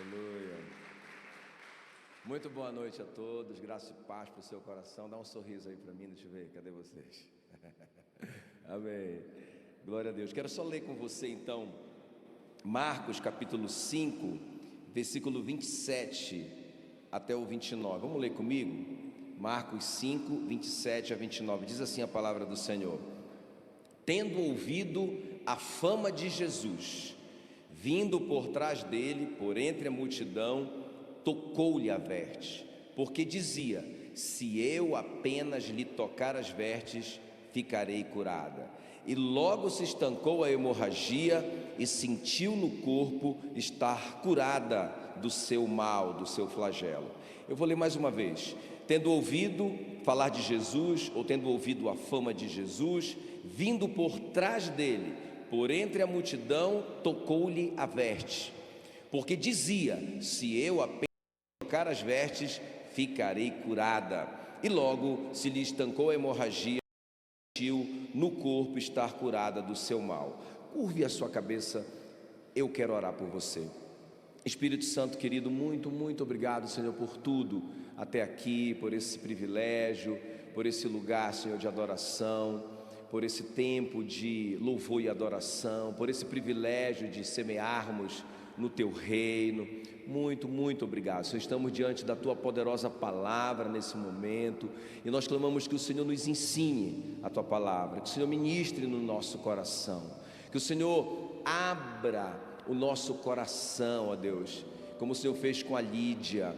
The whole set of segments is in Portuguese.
Aleluia. Muito boa noite a todos, graça e paz para o seu coração. Dá um sorriso aí para mim, deixa eu ver, cadê vocês? Amém. Glória a Deus. Quero só ler com você então Marcos capítulo 5, versículo 27 até o 29. Vamos ler comigo? Marcos 5, 27 a 29. Diz assim a palavra do Senhor: Tendo ouvido a fama de Jesus, vindo por trás dele, por entre a multidão, tocou-lhe a veste, porque dizia: se eu apenas lhe tocar as vestes, ficarei curada. E logo se estancou a hemorragia e sentiu no corpo estar curada do seu mal, do seu flagelo. Eu vou ler mais uma vez. Tendo ouvido falar de Jesus, ou tendo ouvido a fama de Jesus, vindo por trás dele, por entre a multidão, tocou-lhe a veste, porque dizia: se eu apenas tocar as vestes, ficarei curada. E logo se lhe estancou a hemorragia, sentiu no corpo estar curada do seu mal. Curve a sua cabeça, eu quero orar por você. Espírito Santo querido, muito obrigado, Senhor, por tudo até aqui, por esse privilégio, por esse lugar, Senhor, de adoração, por esse tempo de louvor e adoração, por esse privilégio de semearmos no Teu reino. Muito obrigado, Senhor. Estamos diante da Tua poderosa palavra nesse momento, e nós clamamos que o Senhor nos ensine a Tua palavra, que o Senhor ministre no nosso coração, que o Senhor abra o nosso coração, ó Deus, como o Senhor fez com a Lídia,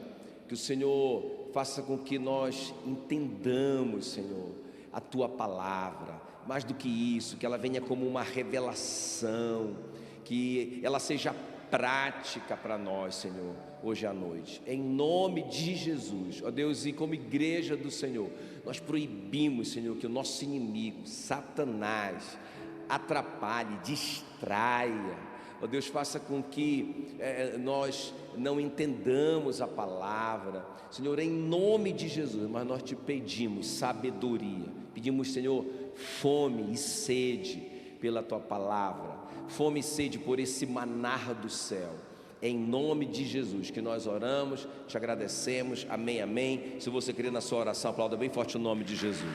que o Senhor faça com que nós entendamos, Senhor, a Tua palavra. Mais do que isso, que ela venha como uma revelação, que ela seja prática para nós, Senhor, hoje à noite, em nome de Jesus, ó Deus. E como igreja do Senhor, nós proibimos, Senhor, que o nosso inimigo, Satanás, atrapalhe, distraia, ó Deus, faça com que nós não entendamos a palavra, Senhor, em nome de Jesus. Mas nós te pedimos sabedoria, pedimos, Senhor, fome e sede pela Tua palavra, fome e sede por esse maná do céu, em nome de Jesus que nós oramos, te agradecemos, amém, amém. Se você crer na sua oração, aplauda bem forte o nome de Jesus.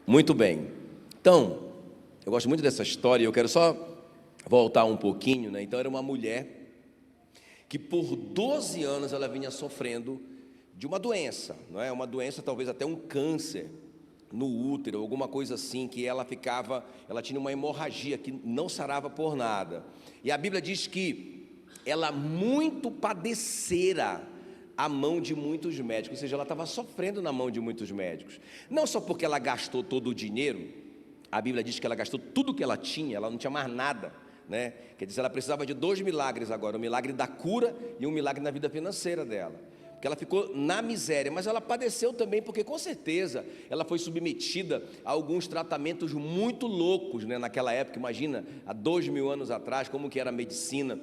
Muito bem, então, eu gosto muito dessa história, eu quero só voltar um pouquinho, né? Então era uma mulher que por 12 anos ela vinha sofrendo de uma doença, não é? Uma doença, talvez até um câncer no útero, alguma coisa assim, que ela tinha uma hemorragia que não sarava por nada, e a Bíblia diz que ela muito padecera a mão de muitos médicos, ou seja, ela estava sofrendo na mão de muitos médicos, não só porque ela gastou todo o dinheiro. A Bíblia diz que ela gastou tudo que ela tinha, ela não tinha mais nada, né? Quer dizer, ela precisava de 2 milagres agora, o milagre da cura e um milagre na vida financeira dela, porque ela ficou na miséria, mas ela padeceu também, porque com certeza ela foi submetida a alguns tratamentos muito loucos, né? Naquela época, imagina, há 2000 anos atrás, como que era a medicina.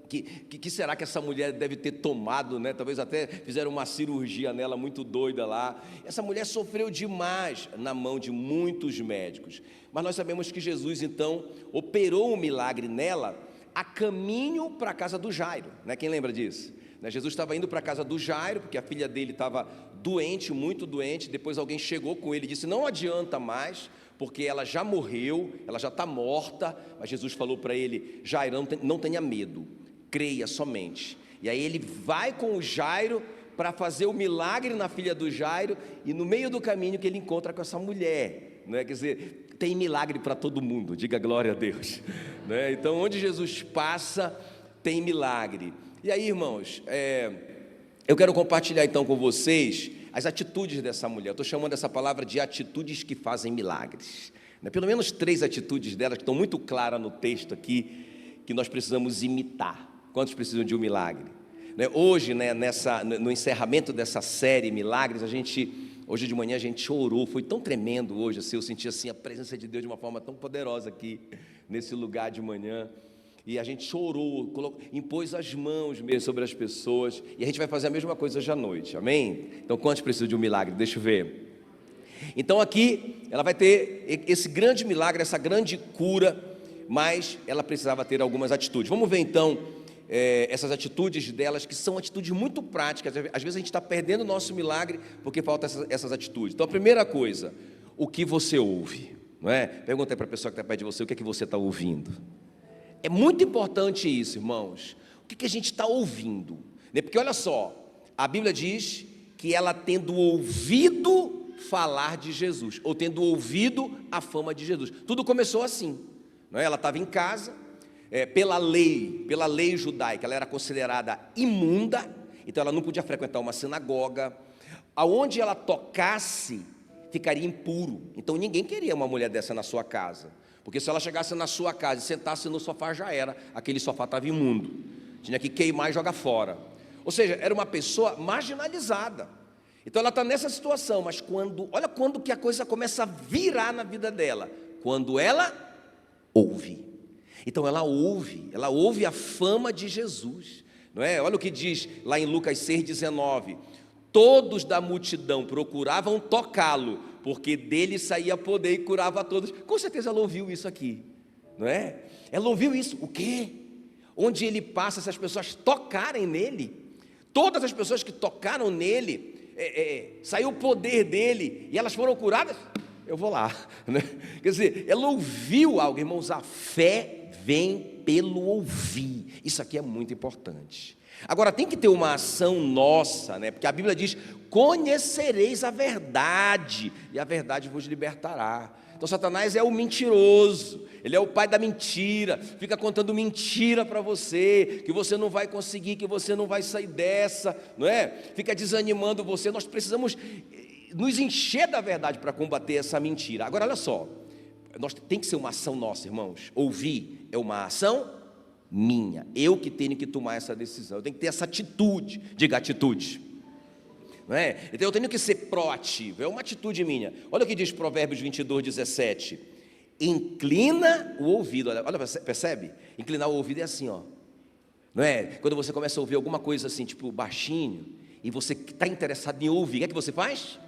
Que será que essa mulher deve ter tomado, né? Talvez até fizeram uma cirurgia nela muito doida lá. Essa mulher sofreu demais na mão de muitos médicos, mas nós sabemos que Jesus então operou um milagre nela a caminho para a casa do Jairo, né? Quem lembra disso? Jesus estava indo para a casa do Jairo, porque a filha dele estava doente, muito doente. Depois alguém chegou com ele e disse: não adianta mais, porque ela já morreu, ela já está morta. Mas Jesus falou para ele: Jairo, não tenha medo, creia somente. E aí ele vai com o Jairo para fazer o milagre na filha do Jairo, e no meio do caminho que ele encontra com essa mulher, né? Quer dizer, tem milagre para todo mundo, diga glória a Deus, né? Então onde Jesus passa tem milagre. E aí, irmãos, eu quero compartilhar então com vocês as atitudes dessa mulher. Eu estou chamando essa palavra de atitudes que fazem milagres, né? Pelo menos 3 atitudes delas que estão muito claras no texto aqui, que nós precisamos imitar. Quantos precisam de um milagre? Hoje, né, no encerramento dessa série Milagres, hoje de manhã a gente orou, foi tão tremendo hoje, assim, eu senti assim, a presença de Deus de uma forma tão poderosa aqui, nesse lugar de manhã, e a gente orou, impôs as mãos mesmo sobre as pessoas, e a gente vai fazer a mesma coisa hoje à noite, amém? Então quantos precisam de um milagre? Deixa eu ver. Então aqui, ela vai ter esse grande milagre, essa grande cura, mas ela precisava ter algumas atitudes. Vamos ver então essas atitudes delas, que são atitudes muito práticas. Às vezes a gente está perdendo o nosso milagre porque faltam essas atitudes. Então a primeira coisa, o que você ouve, não é? Pergunta aí para a pessoa que está perto de você, o que é que você está ouvindo? É muito importante isso, irmãos. O que a gente está ouvindo? Porque olha só, a Bíblia diz que ela tendo ouvido falar de Jesus, ou tendo ouvido a fama de Jesus. Tudo começou assim, não é? Ela estava em casa, pela lei judaica, ela era considerada imunda, então ela não podia frequentar uma sinagoga. Aonde ela tocasse, ficaria impuro. Então ninguém queria uma mulher dessa na sua casa, porque se ela chegasse na sua casa e sentasse no sofá, já era, aquele sofá estava imundo, tinha que queimar e jogar fora. Ou seja, era uma pessoa marginalizada. Então ela está nessa situação, mas olha quando que a coisa começa a virar na vida dela, quando ela ouve. Então ela ouve a fama de Jesus, não é? Olha o que diz lá em Lucas 6,19: todos da multidão procuravam tocá-lo, porque dele saía poder e curava a todos. Com certeza ela ouviu isso aqui, não é? Ela ouviu isso, o quê? Onde ele passa, se as pessoas tocarem nele, todas as pessoas que tocaram nele, saiu o poder dele, e elas foram curadas, eu vou lá, né? Quer dizer, ela ouviu algo, irmãos. A fé vem pelo ouvir, isso aqui é muito importante. Agora tem que ter uma ação nossa, né? Porque a Bíblia diz: conhecereis a verdade, e a verdade vos libertará. Então Satanás é o mentiroso, ele é o pai da mentira, fica contando mentira para você, que você não vai conseguir, que você não vai sair dessa, não é? Fica desanimando você. Nós precisamos nos encher da verdade para combater essa mentira. Agora olha só, tem que ser uma ação nossa, irmãos. Ouvir é uma ação minha, eu que tenho que tomar essa decisão, eu tenho que ter essa atitude. Diga atitude, não é? Então eu tenho que ser proativo, é uma atitude minha. Olha o que diz Provérbios 22:17: inclina o ouvido. Olha, percebe? Inclinar o ouvido é assim, ó, não é? Quando você começa a ouvir alguma coisa assim, tipo baixinho, e você está interessado em ouvir, o que é que você faz?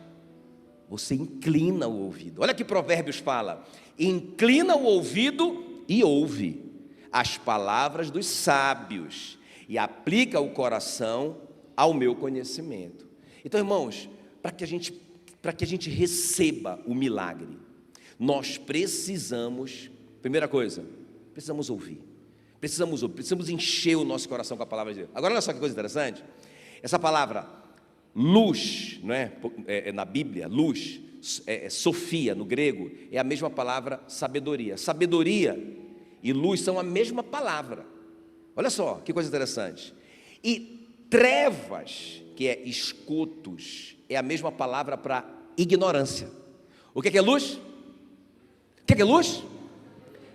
Você inclina o ouvido. Olha que Provérbios fala: inclina o ouvido e ouve as palavras dos sábios, e aplica o coração ao meu conhecimento. Então, irmãos, para que a gente receba o milagre, nós precisamos, primeira coisa, precisamos ouvir. Precisamos encher o nosso coração com a palavra de Deus. Agora olha só que coisa interessante. Essa palavra luz, não é? Na Bíblia, luz, Sofia no grego, é a mesma palavra sabedoria. Sabedoria e luz são a mesma palavra. Olha só que coisa interessante. E trevas, que é escutos, é a mesma palavra para ignorância. O que é luz? O que é luz?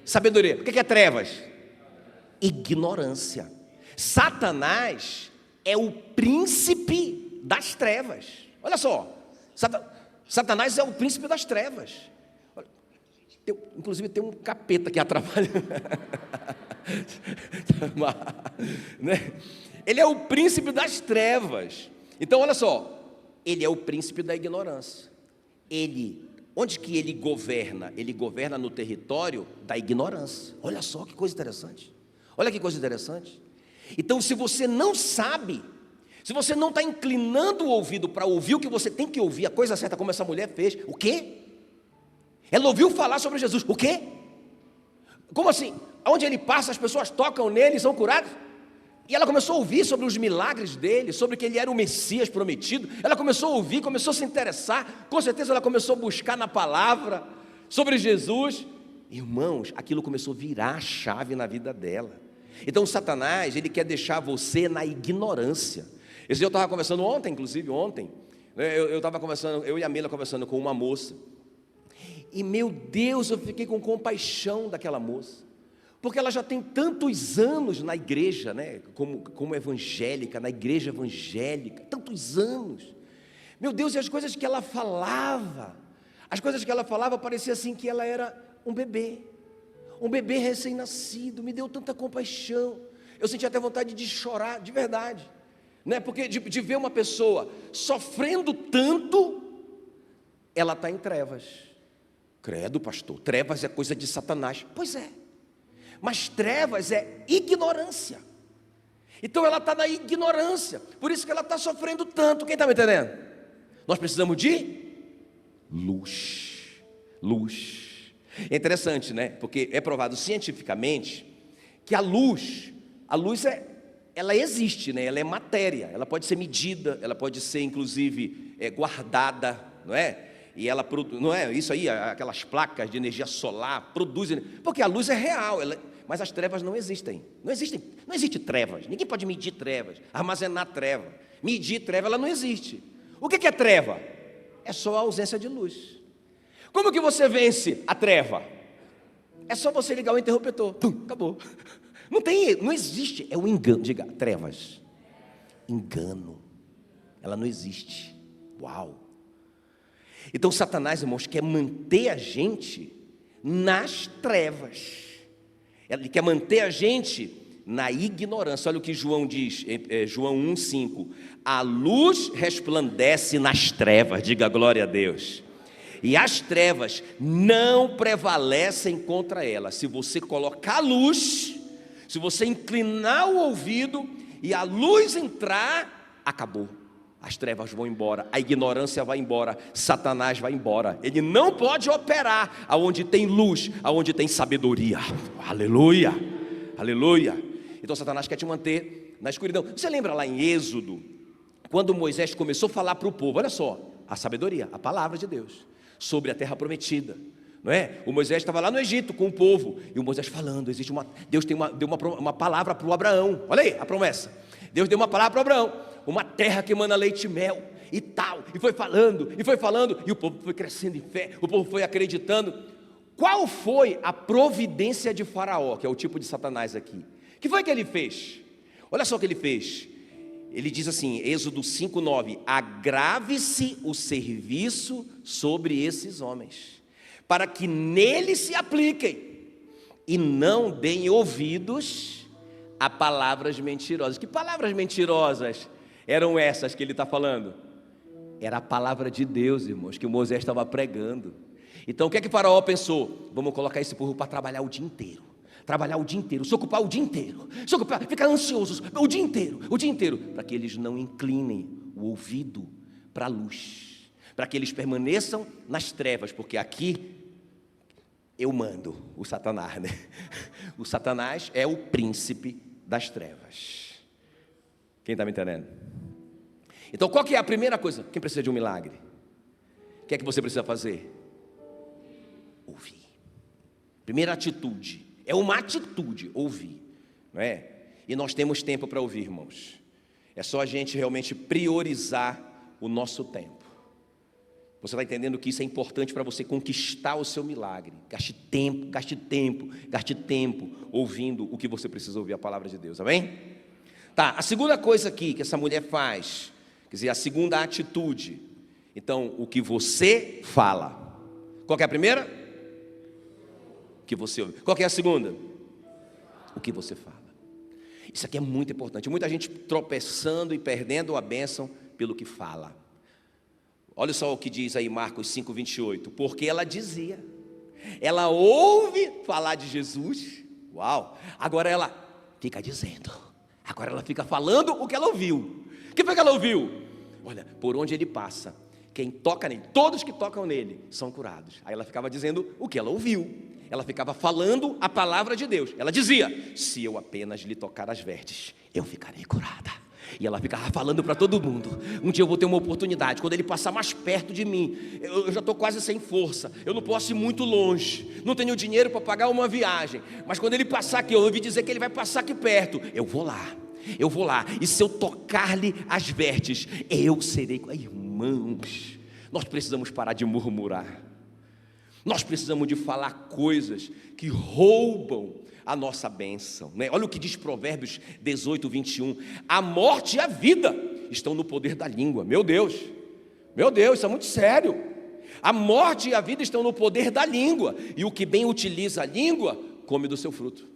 Sabedoria. O que é trevas? Ignorância. Satanás é o príncipe das trevas. Olha só, Satanás é o príncipe das trevas. Inclusive tem um capeta que atrapalha. Né? Ele é o príncipe das trevas. Então olha só, ele é o príncipe da ignorância. Onde que ele governa? Ele governa no território da ignorância. Olha só que coisa interessante. Olha que coisa interessante. Então, se você não sabe, se você não está inclinando o ouvido para ouvir o que você tem que ouvir, a coisa certa, como essa mulher fez, o quê? Ela ouviu falar sobre Jesus, o quê? Como assim? Onde ele passa, as pessoas tocam nele e são curadas? E ela começou a ouvir sobre os milagres dele, sobre que ele era o Messias prometido. Ela começou a ouvir, começou a se interessar. Com certeza ela começou a buscar na palavra sobre Jesus. Irmãos, aquilo começou a virar a chave na vida dela. Então Satanás, ele quer deixar você na ignorância. Esse dia eu estava conversando ontem, eu estava conversando, eu e a Mila conversando com uma moça. E meu Deus, eu fiquei com compaixão daquela moça, porque ela já tem tantos anos na igreja, né, como evangélica, na igreja evangélica, tantos anos. Meu Deus, e as coisas que ela falava, parecia assim que ela era um bebê recém-nascido. Me deu tanta compaixão, eu senti até vontade de chorar, de verdade, né, porque de ver uma pessoa sofrendo tanto, ela está em trevas. Credo, pastor, trevas é coisa de Satanás. Pois é. Mas trevas é ignorância. Então ela está na ignorância, por isso que ela está sofrendo tanto. Quem está me entendendo? Nós precisamos de luz. Luz. É interessante, né? Porque é provado cientificamente que a luz ela existe, né? Ela é matéria, ela pode ser medida, ela pode ser inclusive guardada, não é? E ela não é isso aí, aquelas placas de energia solar produzem, porque a luz é real, mas as trevas não existem. Não existe trevas. Ninguém pode medir trevas, armazenar treva. Medir treva, ela não existe. O que é treva? É só a ausência de luz. Como que você vence a treva? É só você ligar o interruptor. Pum, acabou. Não existe, é o engano. Diga, trevas. Engano. Ela não existe. Uau. Então Satanás, irmãos, quer manter a gente nas trevas. Ele quer manter a gente na ignorância. Olha o que João diz, João 1,5. A luz resplandece nas trevas, diga glória a Deus. E as trevas não prevalecem contra ela. Se você colocar a luz, se você inclinar o ouvido e a luz entrar, acabou. As trevas vão embora, a ignorância vai embora, Satanás vai embora. Ele não pode operar aonde tem luz, aonde tem sabedoria. Aleluia, aleluia. Então Satanás quer te manter na escuridão. Você lembra lá em Êxodo, quando Moisés começou a falar para o povo, olha só, a sabedoria, a palavra de Deus, sobre a terra prometida, não é? O Moisés estava lá no Egito com o povo, e o Moisés falando, Deus deu uma palavra para o Abraão, olha aí a promessa, Deus deu uma palavra para o Abraão, uma terra que emana leite e mel, e tal, e foi falando, e o povo foi crescendo em fé, o povo foi acreditando. Qual foi a providência de Faraó, que é o tipo de Satanás aqui? O que foi que ele fez? Olha só o que ele fez. Ele diz assim, Êxodo 5,9: agrave-se o serviço sobre esses homens, para que neles se apliquem, e não deem ouvidos a palavras mentirosas. Que palavras mentirosas eram essas que ele está falando? Era a palavra de Deus, irmãos, que o Moisés estava pregando. Então o que é que Faraó pensou? Vamos colocar esse povo para trabalhar o dia inteiro. Se ocupar o dia inteiro, ficar ansiosos o dia inteiro, para que eles não inclinem o ouvido para a luz, para que eles permaneçam nas trevas, porque aqui eu mando, o Satanás, né? O Satanás é o príncipe das trevas. Quem está me entendendo? Então qual que é a primeira coisa? Quem precisa de um milagre? O que é que você precisa fazer? Ouvir. Primeira atitude. É uma atitude, ouvir, não é? E nós temos tempo para ouvir, irmãos. É só a gente realmente priorizar o nosso tempo. Você está entendendo que isso é importante para você conquistar o seu milagre. Gaste tempo ouvindo o que você precisa ouvir, a palavra de Deus, amém? Tá, a segunda coisa aqui que essa mulher faz, quer dizer, a segunda atitude. Então, o que você fala. Qual que é a primeira? Que você ouve. Qual que é a segunda? O que você fala. Isso aqui é muito importante. Muita gente tropeçando e perdendo a bênção pelo que fala. Olha só o que diz aí Marcos 5:28. Porque ela dizia, ela ouve falar de Jesus. Uau! Agora ela fica dizendo. Agora ela fica falando o que ela ouviu. O que foi que ela ouviu? Olha, por onde ele passa, quem toca nele, todos que tocam nele são curados. Aí ela ficava dizendo o que ela ouviu. Ela ficava falando a palavra de Deus. Ela dizia, se eu apenas lhe tocar as vestes, eu ficarei curada. E ela ficava falando para todo mundo, um dia eu vou ter uma oportunidade, quando ele passar mais perto de mim, eu já estou quase sem força, eu não posso ir muito longe, não tenho dinheiro para pagar uma viagem, mas quando ele passar aqui, eu ouvi dizer que ele vai passar aqui perto, eu vou lá, e se eu tocar-lhe as vestes, eu serei. Irmãos, nós precisamos parar de murmurar. Nós precisamos de falar coisas que roubam a nossa bênção, né? Olha o que diz Provérbios 18:21. A morte e a vida estão no poder da língua. Meu Deus, isso é muito sério. A morte e a vida estão no poder da língua, e o que bem utiliza a língua, come do seu fruto.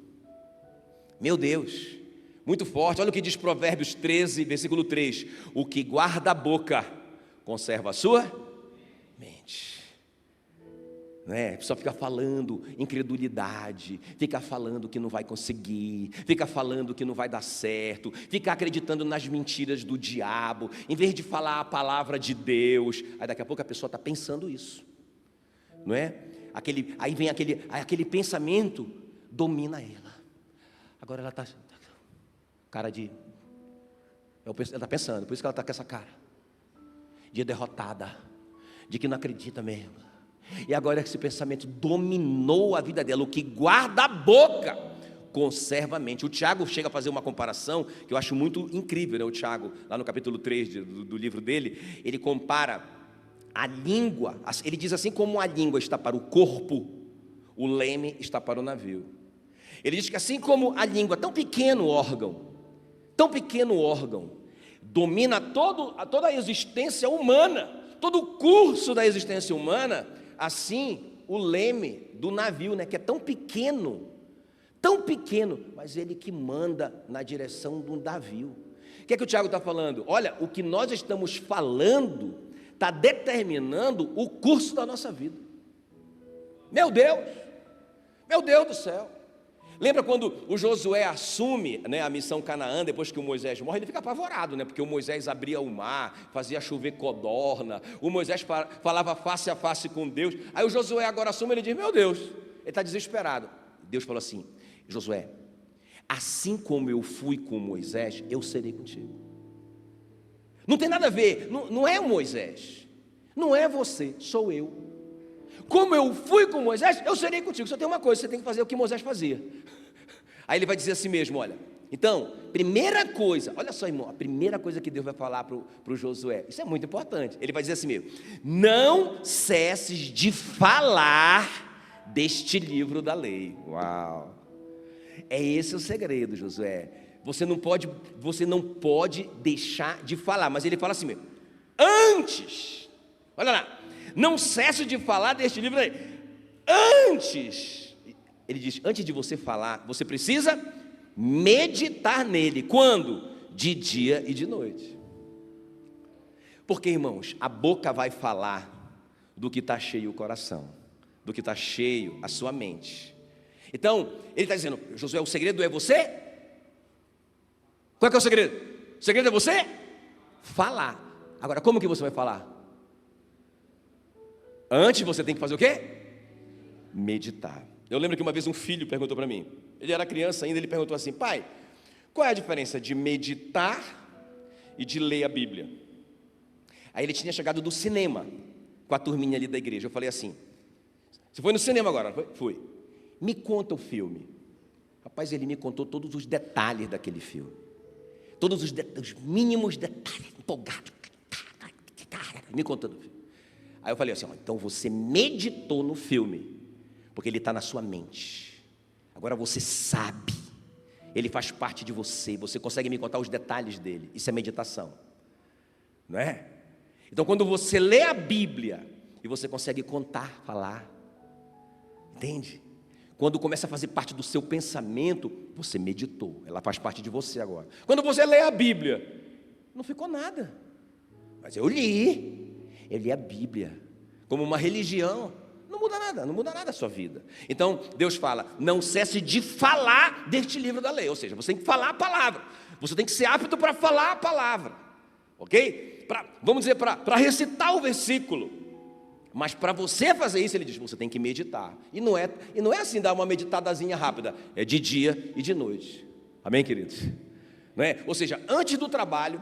Meu Deus, muito forte. Olha o que diz Provérbios 13, versículo 3. O que guarda a boca, conserva a sua mente. A pessoa fica falando incredulidade, fica falando que não vai conseguir, fica falando que não vai dar certo, fica acreditando nas mentiras do diabo, em vez de falar a palavra de Deus. Aí daqui a pouco a pessoa está pensando isso, não é? Aí vem aquele pensamento, domina ela. Agora ela está cara de... Ela está pensando, por isso que ela está com essa cara de derrotada, de que não acredita mesmo. E agora esse pensamento dominou a vida dela. O que guarda a boca conserva a mente. O Tiago chega a fazer uma comparação que eu acho muito incrível, né? O Tiago, lá no capítulo 3 do livro dele, ele compara a língua. Ele diz assim: como a língua está para o corpo, o leme está para o navio. Ele diz que assim como a língua, tão pequeno órgão, domina toda a existência humana, todo o curso da existência humana, assim o leme do navio, né, que é tão pequeno, mas ele que manda na direção do navio. O que é que o Tiago está falando? Olha, o que nós estamos falando está determinando o curso da nossa vida. Meu Deus do céu. Lembra quando o Josué assume, né, a missão Canaã, depois que o Moisés morre? Ele fica apavorado, né, porque o Moisés abria o mar, fazia chover codorna, o Moisés falava face a face com Deus. Aí o Josué agora assume, ele diz: meu Deus, ele está desesperado. Deus falou assim: Josué, assim como eu fui com Moisés, eu serei contigo. Não tem nada a ver, não é Moisés, não é você, sou eu. Como eu fui com Moisés, eu serei contigo. Só tem uma coisa: você tem que fazer o que Moisés fazia. Aí ele vai dizer assim mesmo: olha, então, primeira coisa, olha só, irmão, a primeira coisa que Deus vai falar para o Josué, isso é muito importante. Ele vai dizer assim mesmo: não cesses de falar deste livro da lei. Uau! É esse o segredo, Josué. Você não pode deixar de falar. Mas ele fala assim mesmo: antes, olha lá, não cesse de falar deste livro aí. Antes, ele diz, antes de você falar, você precisa meditar nele. Quando? De dia e de noite. Porque, irmãos, a boca vai falar do que está cheio o coração, do que está cheio a sua mente. Então, ele está dizendo: Josué, o segredo é você? Qual é que é o segredo? O segredo é você falar. Agora, como que você vai falar? Antes você tem que fazer o quê? Meditar. Eu lembro que uma vez um filho perguntou para mim, ele era criança ainda, ele perguntou assim: pai, qual é a diferença de meditar e de ler a Bíblia? Aí ele tinha chegado do cinema com a turminha ali da igreja. Eu falei assim: você foi no cinema agora? Fui. Me conta o filme. Rapaz, ele me contou todos os detalhes daquele filme, todos os mínimos detalhes, empolgado, me contando o filme. Aí eu falei assim: então você meditou no filme, porque ele está na sua mente. Agora você sabe, ele faz parte de você, você consegue me contar os detalhes dele. Isso é meditação, não é? Então quando você lê a Bíblia e você consegue contar, falar, entende? Quando começa a fazer parte do seu pensamento, você meditou, ela faz parte de você agora. Quando você lê a Bíblia, não ficou nada, mas eu li a Bíblia como uma religião, não muda nada a sua vida. Então Deus fala: não cesse de falar deste livro da lei. Ou seja, você tem que falar a palavra, você tem que ser apto para falar a palavra, ok? Vamos dizer, para recitar o versículo. Mas para você fazer isso, ele diz, você tem que meditar. E não é assim, dar uma meditadazinha rápida, é de dia e de noite. Amém, queridos? Não é? Ou seja, antes do trabalho,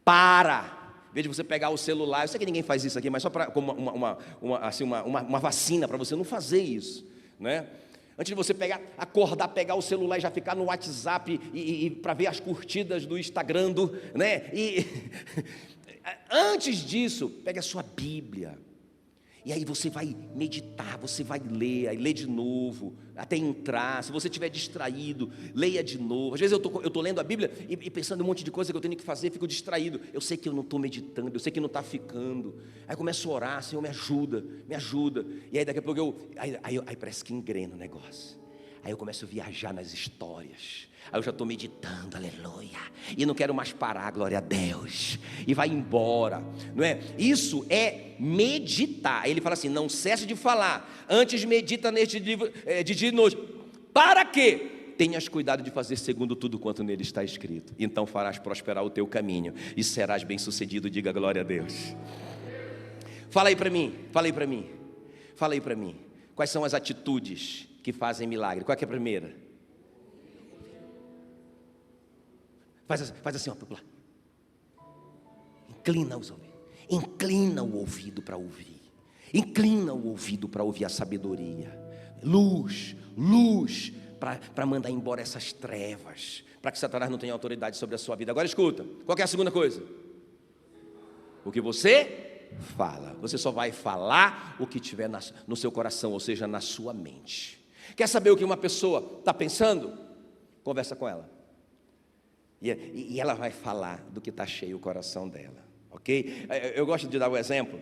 em vez de você pegar o celular, eu sei que ninguém faz isso aqui, mas só para como uma vacina para você não fazer isso, né? Antes de você acordar, pegar o celular e já ficar no WhatsApp e para ver as curtidas do Instagram, né? E antes disso, pegue a sua Bíblia. E aí você vai meditar, você vai ler, aí lê de novo, até entrar. Se você estiver distraído, leia de novo. Às vezes eu estou lendo a Bíblia e pensando em um monte de coisa que eu tenho que fazer, fico distraído. Eu sei que eu não estou meditando, eu sei que não está ficando. Aí começo a orar: Senhor, me ajuda. E aí daqui a pouco aí parece que engrena o negócio. Aí eu começo a viajar nas histórias. Aí eu já estou meditando, aleluia. E não quero mais parar, glória a Deus. E vai embora, não é? Isso é meditar. Aí ele fala assim: não cesse de falar, antes medita neste livro de dia e noite. Para quê? Tenhas cuidado de fazer segundo tudo quanto nele está escrito. Então farás prosperar o teu caminho e serás bem sucedido. Diga glória a Deus. Fala aí para mim, fala aí para mim. Fala aí para mim. Quais são as atitudes que fazem milagre? Qual é a primeira? Faz assim, ó, popular. Inclina os ouvidos. Inclina o ouvido para ouvir. Inclina o ouvido para ouvir a sabedoria. Luz para mandar embora essas trevas, para que Satanás não tenha autoridade sobre a sua vida. Agora escuta, qual que é a segunda coisa? O que você fala. Você só vai falar o que tiver no seu coração, ou seja, na sua mente. Quer saber o que uma pessoa está pensando? Conversa com ela. E ela vai falar do que está cheio o coração dela, ok? Eu gosto de dar o exemplo,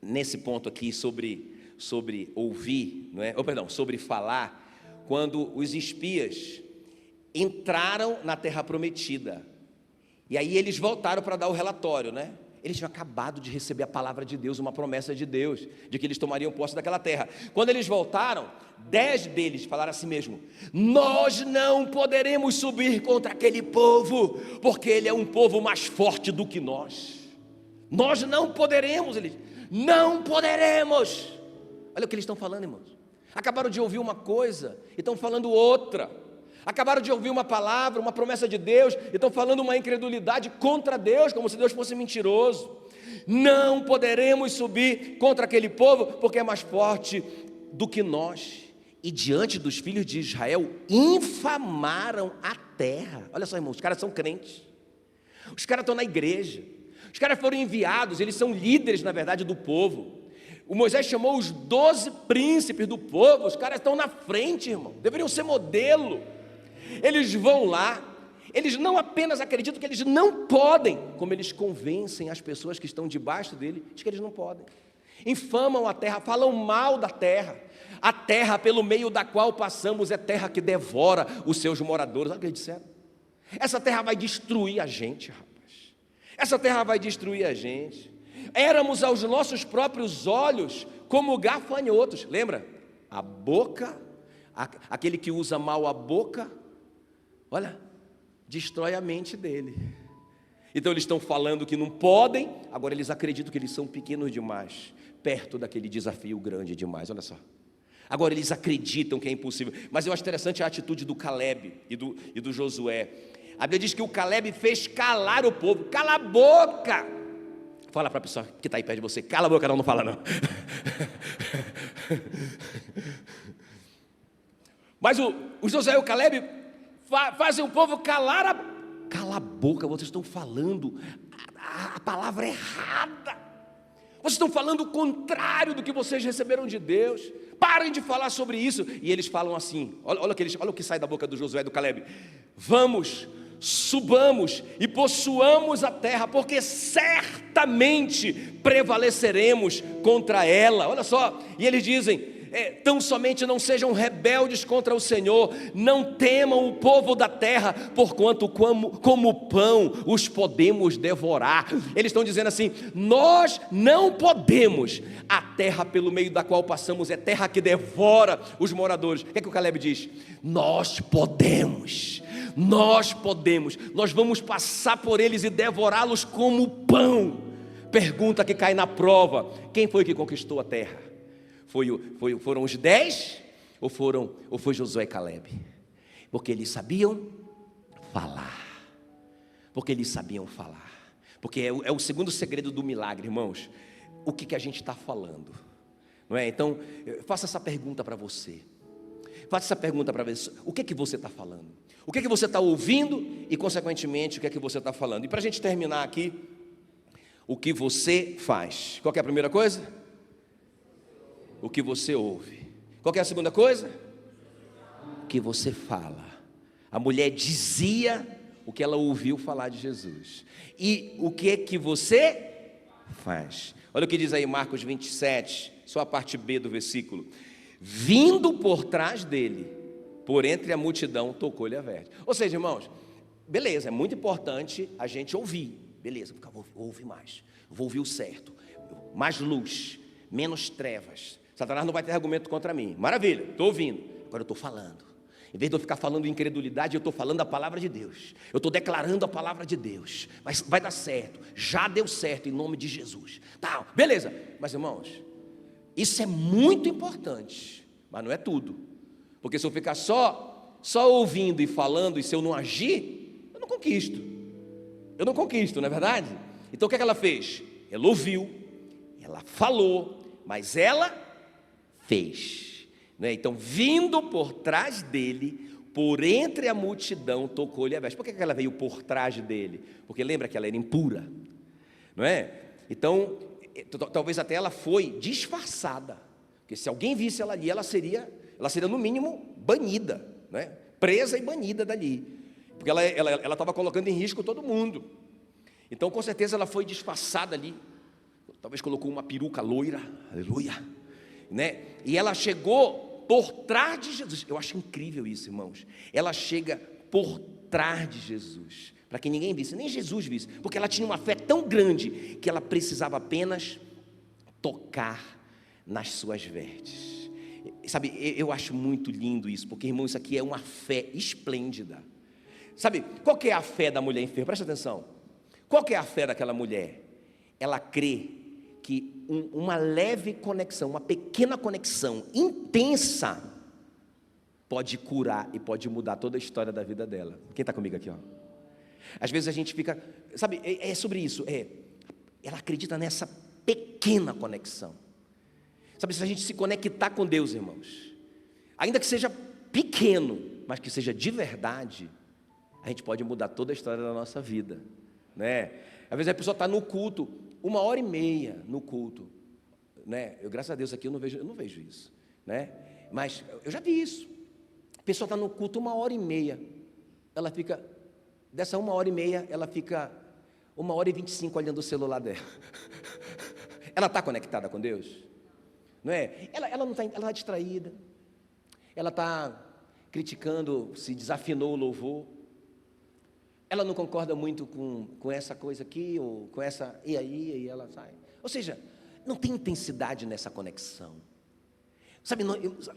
nesse ponto aqui, sobre ouvir, não é? Sobre falar, quando os espias entraram na terra prometida, e aí eles voltaram para dar o relatório, né? Eles tinham acabado de receber a palavra de Deus, uma promessa de Deus, de que eles tomariam posse daquela terra. Quando eles voltaram, 10 deles falaram assim mesmo: nós não poderemos subir contra aquele povo, porque ele é um povo mais forte do que nós. Nós não poderemos, eles não poderemos. Olha o que eles estão falando, irmãos. Acabaram de ouvir uma coisa e estão falando outra. Acabaram de ouvir uma palavra, uma promessa de Deus, e estão falando uma incredulidade contra Deus, como se Deus fosse mentiroso. Não poderemos subir contra aquele povo, porque é mais forte do que nós. E diante dos filhos de Israel, infamaram a terra. Olha só, irmãos, os caras são crentes. Os caras estão na igreja. Os caras foram enviados, eles são líderes, na verdade, do povo. O Moisés chamou os 12 príncipes do povo. Os caras estão na frente, irmão. Deveriam ser modelo. Eles vão lá, eles não apenas acreditam que eles não podem, como eles convencem as pessoas que estão debaixo dele de que eles não podem. Infamam a terra, falam mal da terra. A terra pelo meio da qual passamos é terra que devora os seus moradores. Olha o que eles disseram. Essa terra vai destruir a gente, rapaz. Essa terra vai destruir a gente. Éramos aos nossos próprios olhos como gafanhotos. Lembra? A boca, aquele que usa mal a boca, olha, destrói a mente dele. Então eles estão falando que não podem, agora eles acreditam que eles são pequenos demais, perto daquele desafio grande demais, olha só. Agora eles acreditam que é impossível. Mas eu acho interessante a atitude do Caleb e do Josué. A Bíblia diz que o Caleb fez calar o povo. Cala a boca! Fala para a pessoa que está aí perto de você, cala a boca, não fala não. Mas o Josué e o Caleb fazem o povo cala a boca, vocês estão falando a palavra errada, vocês estão falando o contrário do que vocês receberam de Deus, parem de falar sobre isso. E eles falam assim, olha o que sai da boca do Josué e do Caleb: vamos, subamos e possuamos a terra, porque certamente prevaleceremos contra ela. Olha só, e eles dizem: tão somente não sejam rebeldes contra o Senhor, não temam o povo da terra, porquanto como pão os podemos devorar. Eles estão dizendo assim: nós não podemos, a terra pelo meio da qual passamos é terra que devora os moradores. O que é que o Caleb diz? Nós podemos, nós vamos passar por eles e devorá-los como pão. Pergunta que cai na prova: quem foi que conquistou a terra? Foram os 10 ou foi Josué e Caleb? Porque eles sabiam falar. Porque é o segundo segredo do milagre, irmãos. O que a gente está falando, não é? Então, faça essa pergunta para você. Faça essa pergunta para ver o que você está falando, o que você está ouvindo e, consequentemente, o que você está falando. E para a gente terminar aqui, o que você faz? Qual que é a primeira coisa? O que você ouve. Qual que é a segunda coisa? O que você fala. A mulher dizia o que ela ouviu falar de Jesus. E o que você faz? Olha o que diz aí Marcos 27, só a parte B do versículo. Vindo por trás dele, por entre a multidão tocou-lhe a veste. Ou seja, irmãos, beleza, é muito importante a gente ouvir. Beleza, vou ouvir mais, vou ouvir o certo. Mais luz, menos trevas. Satanás não vai ter argumento contra mim. Maravilha, estou ouvindo. Agora eu estou falando. Em vez de eu ficar falando incredulidade, eu estou falando a palavra de Deus. Eu estou declarando a palavra de Deus. Mas vai dar certo. Já deu certo em nome de Jesus. Tá, beleza. Mas irmãos, isso é muito importante. Mas não é tudo. Porque se eu ficar só ouvindo e falando, e se eu não agir, eu não conquisto. Eu não conquisto, não é verdade? Então o que é que ela fez? Ela ouviu, ela falou, mas ela fez. Então, vindo por trás dele, por entre a multidão, tocou-lhe a veste. Por que ela veio por trás dele? Porque lembra que ela era impura, não é? Então, talvez até ela foi disfarçada, porque se alguém visse ela ali, ela seria no mínimo banida, não é? Presa e banida dali, porque ela estava colocando em risco todo mundo. Então, com certeza, ela foi disfarçada ali, talvez colocou uma peruca loira, aleluia, né? E ela chegou por trás de Jesus. Eu acho incrível isso, irmãos. Ela chega por trás de Jesus, para que ninguém visse, nem Jesus visse, porque ela tinha uma fé tão grande que ela precisava apenas tocar nas suas vestes. Sabe, eu acho muito lindo isso, porque, irmão, isso aqui é uma fé esplêndida. Sabe, qual que é a fé da mulher enferma? Presta atenção. Qual que é a fé daquela mulher? Ela crê que uma leve conexão, uma pequena conexão intensa pode curar e pode mudar toda a história da vida dela. Quem está comigo aqui? Ó? Às vezes a gente fica, sabe, é sobre isso, ela acredita nessa pequena conexão. Sabe, se a gente se conectar com Deus, irmãos, ainda que seja pequeno, mas que seja de verdade, a gente pode mudar toda a história da nossa vida, né? Às vezes a pessoa está no culto, 1h30 no culto, né? Graças a Deus aqui eu não vejo isso, né? Mas eu já vi isso. A pessoa está no culto 1h30, ela fica, dessa 1h30, ela fica 1h25 olhando o celular dela. Ela está conectada com Deus? Não é? Ela não está, ela está distraída, ela está criticando se desafinou o louvor, ela não concorda muito com essa coisa aqui, ou com essa, e aí ela sai. Ou seja, não tem intensidade nessa conexão. Sabe,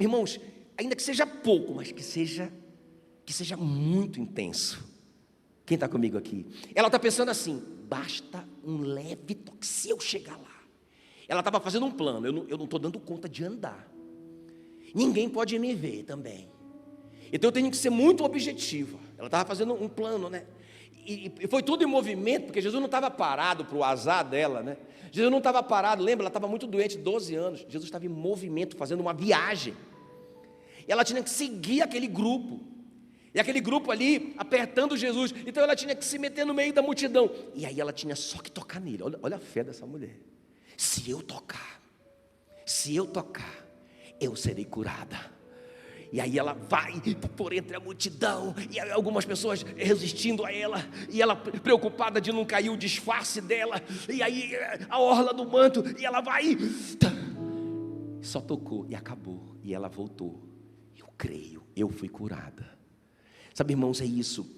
irmãos, ainda que seja pouco, mas que seja muito intenso. Quem está comigo aqui? Ela está pensando assim, basta um leve toque, se eu chegar lá. Ela estava fazendo um plano, eu não estou dando conta de andar. Ninguém pode me ver também. Então eu tenho que ser muito objetiva. Ela estava fazendo um plano, né? E foi tudo em movimento, porque Jesus não estava parado para o azar dela, né? Jesus não estava parado, lembra? Ela estava muito doente, 12 anos. Jesus estava em movimento, fazendo uma viagem. E ela tinha que seguir aquele grupo. E aquele grupo ali, apertando Jesus. Então ela tinha que se meter no meio da multidão. E aí ela tinha só que tocar nele. Olha a fé dessa mulher. Se eu tocar, eu serei curada. E aí ela vai por entre a multidão, e algumas pessoas resistindo a ela, e ela preocupada de não cair o disfarce dela, e aí a orla do manto, e ela vai, só tocou e acabou, e ela voltou. Eu creio, eu fui curada. Sabe, irmãos, é isso,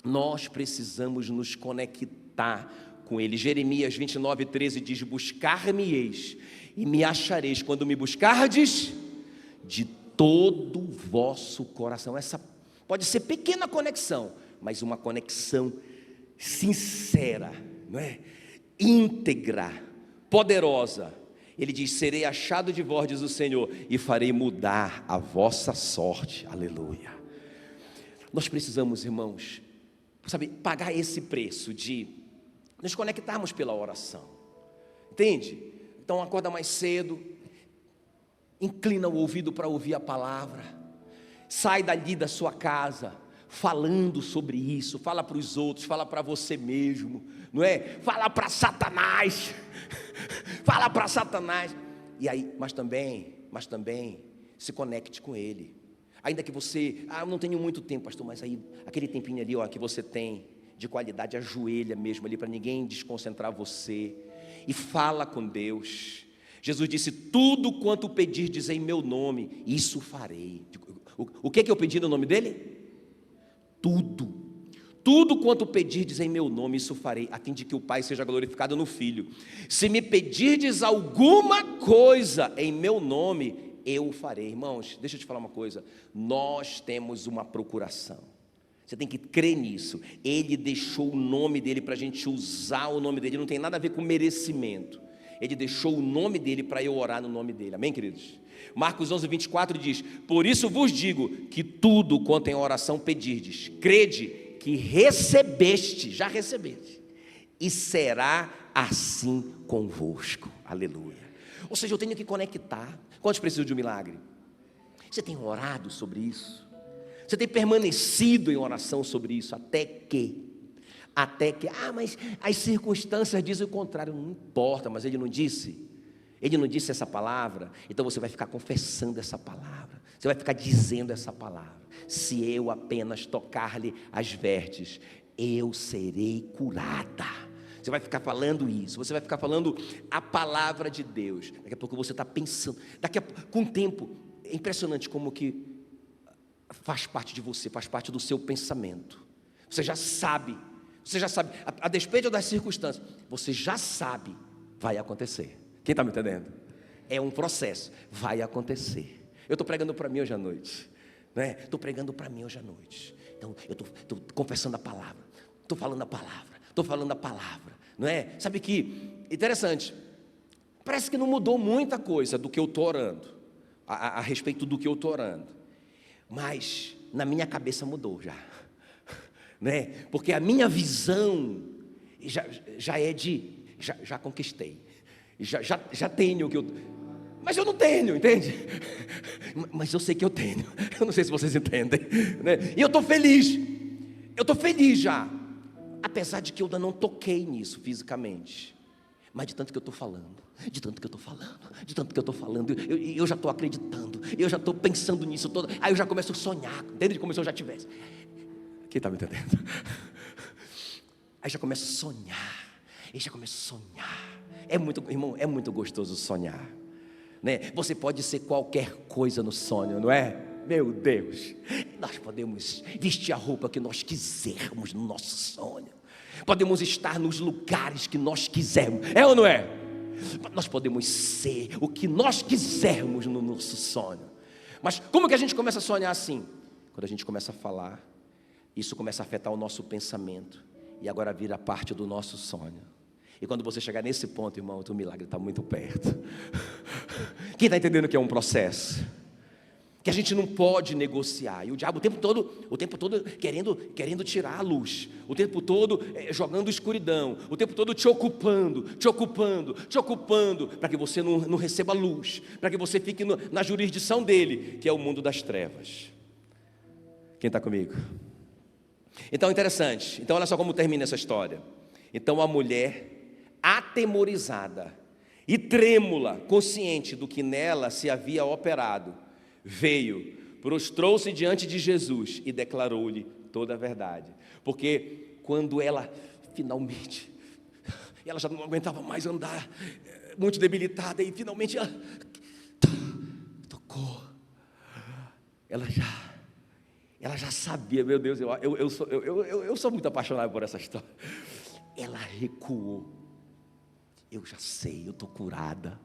nós precisamos nos conectar com Ele. Jeremias 29:13 diz, buscar-me-eis e me achareis, quando me buscardes de todo o vosso coração. Essa pode ser pequena conexão, mas uma conexão sincera, não é? Íntegra, poderosa. Ele diz, serei achado de vós, diz o Senhor, e farei mudar a vossa sorte, aleluia. Nós precisamos, irmãos, sabe, pagar esse preço de nos conectarmos pela oração, entende? Então acorda mais cedo, inclina o ouvido para ouvir a palavra, sai dali da sua casa, falando sobre isso, fala para os outros, fala para você mesmo, não é? Fala para Satanás, fala para Satanás, e aí, mas também, se conecte com Ele, ainda que você, eu não tenho muito tempo, pastor, mas aí, aquele tempinho ali, ó, que você tem, de qualidade, ajoelha mesmo ali, para ninguém desconcentrar você, e fala com Deus. Jesus disse, tudo quanto pedirdes em meu nome, isso farei. O que eu pedi no nome dele? Tudo. Tudo quanto pedirdes em meu nome, isso farei, a fim de que o Pai seja glorificado no Filho. Se me pedirdes alguma coisa em meu nome, eu o farei. Irmãos, deixa eu te falar uma coisa. Nós temos uma procuração. Você tem que crer nisso. Ele deixou o nome dele para a gente usar o nome dele. Não tem nada a ver com merecimento. Ele deixou o nome dele para eu orar no nome dele. Amém, queridos? Marcos 11, 24 diz: por isso vos digo que tudo quanto em oração pedirdes, crede que recebeste, já recebeste, e será assim convosco. Aleluia. Ou seja, eu tenho que conectar. Quantos precisam de um milagre? Você tem orado sobre isso? Você tem permanecido em oração sobre isso? Até que, mas as circunstâncias dizem o contrário. Não importa, mas ele não disse essa palavra. Então você vai ficar confessando essa palavra, você vai ficar dizendo essa palavra: se eu apenas tocar-lhe as vestes, eu serei curada. Você vai ficar falando isso, você vai ficar falando a palavra de Deus. Daqui a pouco você está pensando, com o tempo, é impressionante como que faz parte de você, faz parte do seu pensamento. Você já sabe, a despeito das circunstâncias, você já sabe, vai acontecer. Quem está me entendendo? É um processo, vai acontecer. Eu estou pregando para mim hoje à noite, né? Estou pregando para mim hoje à noite. Então eu estou confessando a palavra, estou falando a palavra, não é? Sabe que interessante, parece que não mudou muita coisa do que eu estou orando, a respeito do que eu estou orando, mas na minha cabeça mudou já, né? Porque a minha visão já conquistei, já tenho o que eu... Mas eu não tenho, entende? Mas eu sei que eu tenho. Eu não sei se vocês entendem, né? E eu estou feliz já, apesar de que eu ainda não toquei nisso fisicamente. Mas de tanto que eu estou falando, eu já estou acreditando, eu já estou pensando nisso todo. Aí eu já começo a sonhar, desde como se eu já tivesse. Quem está me entendendo? Aí já começo a sonhar, Irmão, é muito gostoso sonhar, né? Você pode ser qualquer coisa no sonho, não é? Meu Deus, nós podemos vestir a roupa que nós quisermos no nosso sonho, podemos estar nos lugares que nós quisermos, é ou não é? Nós podemos ser o que nós quisermos no nosso sonho. Mas como que a gente começa a sonhar assim? Quando a gente começa a falar, isso começa a afetar o nosso pensamento, e agora vira parte do nosso sonho. E quando você chegar nesse ponto, irmão, o teu milagre está muito perto. Quem está entendendo que é um processo? Que a gente não pode negociar. E o diabo o tempo todo querendo tirar a luz. O tempo todo jogando escuridão. O tempo todo te ocupando. Para que você não receba luz. Para que você fique na jurisdição dele, que é o mundo das trevas. Quem está comigo? Então, interessante. Então, olha só como termina essa história. Então, a mulher, atemorizada e trêmula, consciente do que nela se havia operado, veio, prostrou-se diante de Jesus e declarou-lhe toda a verdade. Porque quando ela finalmente, ela já não aguentava mais andar, muito debilitada, e finalmente ela tocou, ela já sabia. Meu Deus, eu sou muito apaixonado por essa história. Ela recuou. Eu já sei, eu estou curada.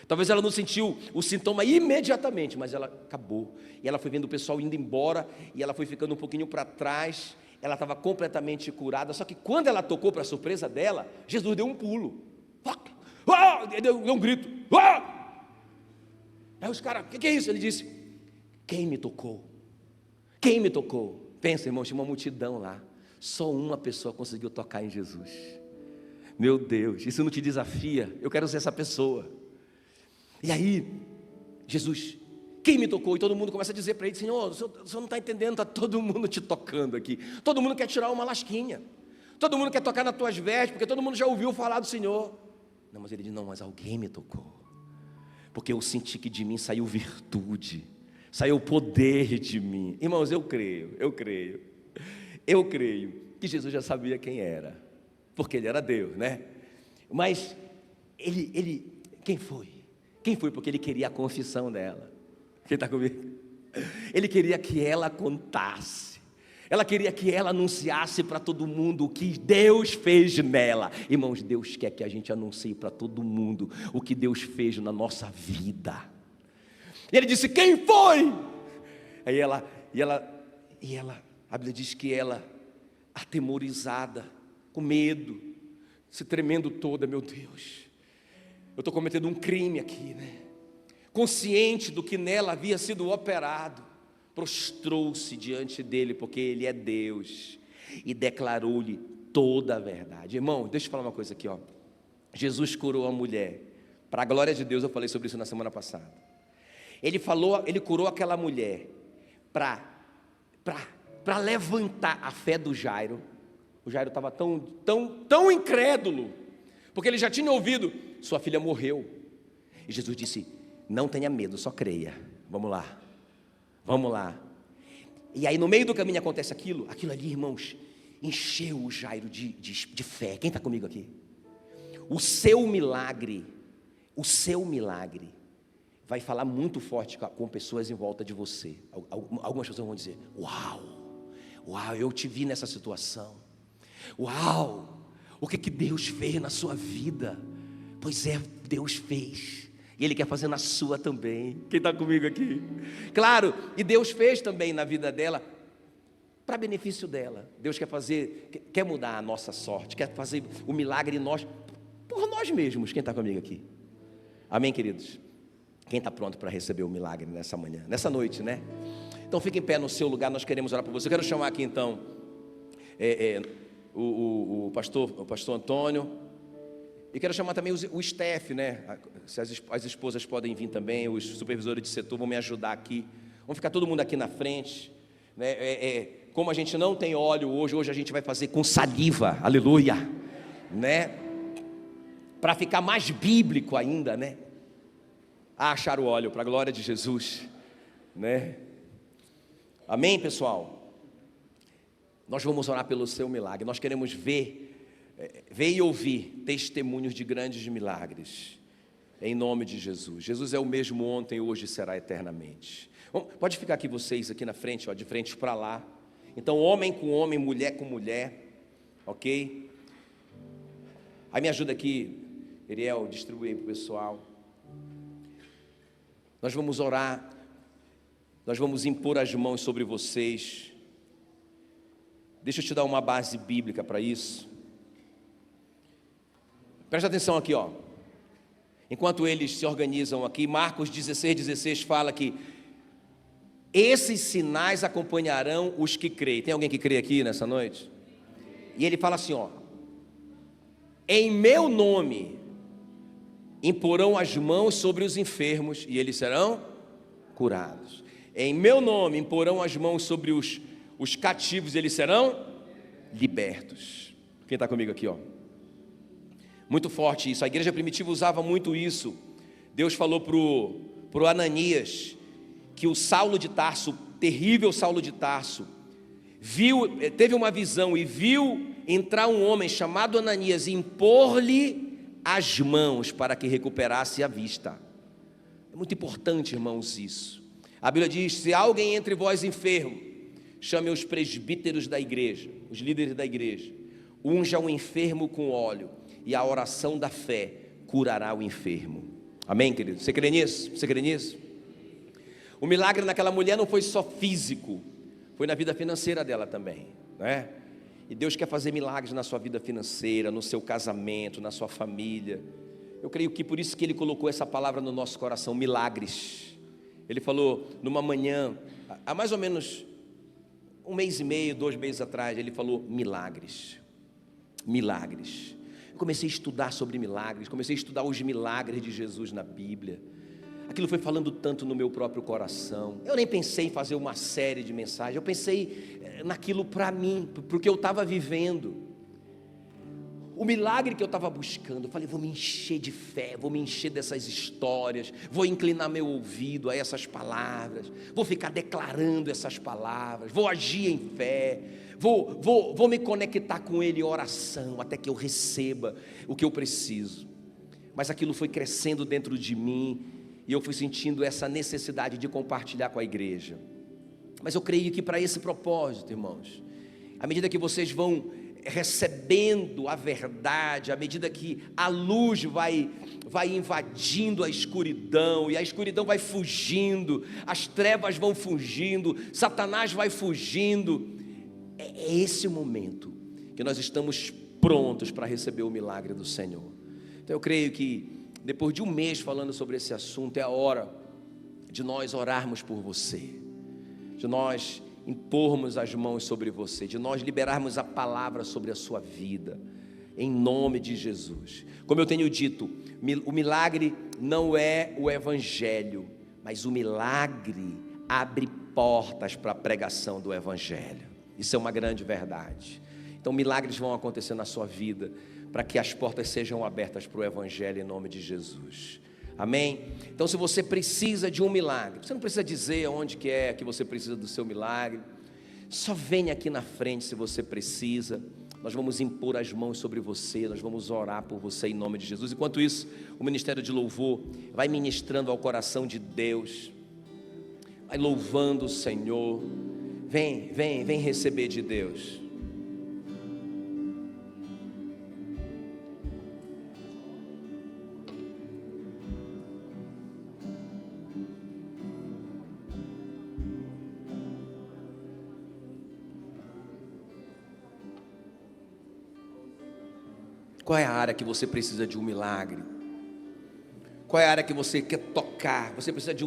Talvez ela não sentiu o sintoma imediatamente, mas ela acabou. E ela foi vendo o pessoal indo embora, e ela foi ficando um pouquinho para trás. Ela estava completamente curada. Só que quando ela tocou, para a surpresa dela, Jesus deu um pulo. Deu um grito. Aí os caras: o que é isso? Ele disse: quem me tocou? Quem me tocou? Pensa, irmão, tinha uma multidão lá. Só uma pessoa conseguiu tocar em Jesus. Meu Deus, isso não te desafia? Eu quero ser essa pessoa. E aí, Jesus: quem me tocou? E todo mundo começa a dizer para ele: Senhor, o senhor não está entendendo, está todo mundo te tocando aqui. Todo mundo quer tirar uma lasquinha. Todo mundo quer tocar nas tuas vestes, porque todo mundo já ouviu falar do Senhor. Não, mas ele diz: não, mas alguém me tocou. Porque eu senti que de mim saiu virtude, saiu poder de mim. Irmãos, eu creio que Jesus já sabia quem era, porque ele era Deus, né? Mas quem foi? Porque ele queria a confissão dela. Quem está comigo? Ele queria que ela contasse. Ela queria que ela anunciasse para todo mundo o que Deus fez nela. Irmãos, Deus quer que a gente anuncie para todo mundo o que Deus fez na nossa vida. E ele disse: quem foi? Aí a Bíblia diz que ela, atemorizada, com medo, se tremendo toda, meu Deus, eu estou cometendo um crime aqui, né? Consciente do que nela havia sido operado, prostrou-se diante dele, porque ele é Deus, e declarou-lhe toda a verdade. Irmão, deixa eu falar uma coisa aqui, ó. Jesus curou a mulher, para a glória de Deus. Eu falei sobre isso na semana passada. Ele curou aquela mulher para levantar a fé do Jairo. O Jairo estava tão incrédulo, porque ele já tinha ouvido: sua filha morreu. E Jesus disse: não tenha medo, só creia. Vamos lá. E aí no meio do caminho acontece aquilo ali, irmãos, encheu o Jairo de fé. Quem está comigo aqui? O seu milagre vai falar muito forte com pessoas em volta de você. Algumas pessoas vão dizer: uau, eu te vi nessa situação. Uau, o que Deus fez na sua vida? Pois é, Deus fez, e Ele quer fazer na sua também. Quem está comigo aqui? Claro, e Deus fez também na vida dela, para benefício dela. Deus quer mudar a nossa sorte, quer fazer o milagre em nós, por nós mesmos. Quem está comigo aqui? Amém, queridos? Quem está pronto para receber o milagre nessa manhã, nessa noite, né? Então fique em pé no seu lugar, nós queremos orar por você. Eu quero chamar aqui então o pastor Antônio, e quero chamar também o staff, né? Se as esposas podem vir também, os supervisores de setor vão me ajudar aqui. Vamos ficar todo mundo aqui na frente, né? Como a gente não tem óleo hoje a gente vai fazer com saliva, aleluia, né? Para ficar mais bíblico ainda, né? A achar o óleo, para a glória de Jesus, né? Amém, pessoal? Nós vamos orar pelo seu milagre. Nós queremos ver e ouvir testemunhos de grandes milagres, em nome de Jesus. Jesus é o mesmo ontem, hoje e será eternamente. Bom, pode ficar aqui vocês aqui na frente, ó, de frente para lá. Então, homem com homem, mulher com mulher, ok? Aí me ajuda aqui, Ariel, distribuir para o pessoal. Nós vamos orar, nós vamos impor as mãos sobre vocês. Deixa eu te dar uma base bíblica para isso. Presta atenção aqui, ó. Enquanto eles se organizam aqui, Marcos 16:16 fala que esses sinais acompanharão os que creem. Tem alguém que crê aqui nessa noite? E ele fala assim, ó: em meu nome imporão as mãos sobre os enfermos e eles serão curados. Em meu nome imporão as mãos sobre os cativos e eles serão libertos. Quem está comigo aqui, ó? Muito forte isso. A igreja primitiva usava muito isso. Deus falou pro Ananias que o Saulo de Tarso, terrível Saulo de Tarso, teve uma visão e viu entrar um homem chamado Ananias e impor-lhe as mãos para que recuperasse a vista. É muito importante, irmãos, isso. A Bíblia diz: se alguém entre vós enfermo, chame os presbíteros da igreja, os líderes da igreja, unja o enfermo com óleo, e a oração da fé curará o enfermo. Amém, querido? Você crê nisso? Você crê nisso? O milagre naquela mulher não foi só físico, foi na vida financeira dela também, né? E Deus quer fazer milagres na sua vida financeira, no seu casamento, na sua família. Eu creio que por isso que Ele colocou essa palavra no nosso coração, milagres. Ele falou numa manhã, há mais ou menos 1 mês e meio, 2 meses atrás, Ele falou milagres. Milagres. Eu comecei a estudar sobre milagres, comecei a estudar os milagres de Jesus na Bíblia. Aquilo foi falando tanto no meu próprio coração. Eu nem pensei em fazer uma série de mensagens, eu pensei naquilo para mim, porque eu estava vivendo. O milagre que eu estava buscando, eu falei: vou me encher de fé, vou me encher dessas histórias, vou inclinar meu ouvido a essas palavras, vou ficar declarando essas palavras, vou agir em fé, vou me conectar com Ele em oração, até que eu receba o que eu preciso. Mas aquilo foi crescendo dentro de mim, e eu fui sentindo essa necessidade de compartilhar com a igreja. Mas eu creio que para esse propósito, irmãos, à medida que vocês vão recebendo a verdade, à medida que a luz vai invadindo a escuridão, e a escuridão vai fugindo, as trevas vão fugindo, Satanás vai fugindo, é esse o momento que nós estamos prontos para receber o milagre do Senhor. Então eu creio que depois de um mês falando sobre esse assunto, é a hora de nós orarmos por você, de nós impormos as mãos sobre você, de nós liberarmos a palavra sobre a sua vida, em nome de Jesus. Como eu tenho dito, o milagre não é o evangelho, mas o milagre abre portas para a pregação do evangelho. Isso é uma grande verdade. Então milagres vão acontecer na sua vida, para que as portas sejam abertas para o evangelho em nome de Jesus. Amém? Então se você precisa de um milagre, você não precisa dizer onde que é que você precisa do seu milagre, só venha aqui na frente se você precisa, nós vamos impor as mãos sobre você, nós vamos orar por você em nome de Jesus. Enquanto isso, o Ministério de Louvor vai ministrando ao coração de Deus, vai louvando o Senhor, vem receber de Deus. Qual é a área que você precisa de um milagre? Qual é a área que você quer tocar? Você precisa de um